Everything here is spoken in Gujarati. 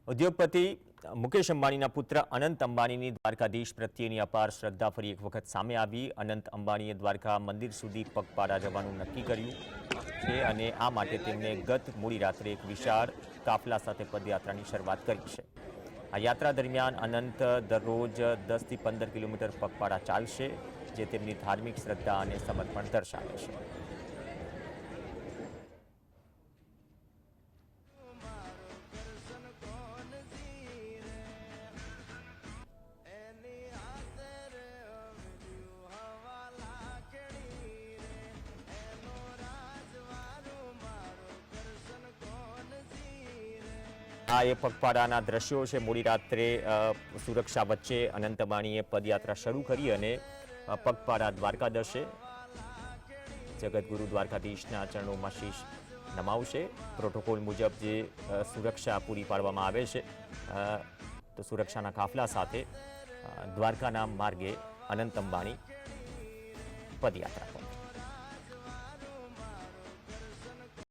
ઉદ્યોગપતિ મુકેશ અંબાણીના પુત્ર અનંત અંબાણીની દ્વારકાધીશ પ્રત્યેની અપાર શ્રદ્ધા ફરી એક વખત સામે આવી। અનંત અંબાણીએ દ્વારકા મંદિર સુધી પગપાળા જવાનું નક્કી કર્યું છે અને આ માટે તેમણે ગત મોડી રાત્રે એક વિશાળ કાફલા સાથે પદયાત્રાની શરૂઆત કરી છે। આ યાત્રા દરમિયાન અનંત દરરોજ 10 થી 15 કિલોમીટર પગપાળા ચાલશે, જે તેમની ધાર્મિક શ્રદ્ધા અને સમર્પણ દર્શાવે છે। આ એ પગપાળાના દ્રશ્યો છે। મોડી રાત્રે સુરક્ષા વચ્ચે અનંત અંબાણીએ પદયાત્રા શરૂ કરી અને પગપાળા દ્વારકા દર્શે જગતગુરુ દ્વારકાધીશના ચરણોમાં શીશ નમાવશે। પ્રોટોકોલ મુજબ જે સુરક્ષા પૂરી પાડવામાં આવે છે, તો સુરક્ષાના કાફલા સાથે દ્વારકાના માર્ગે અનંત અંબાણી પદયાત્રા પર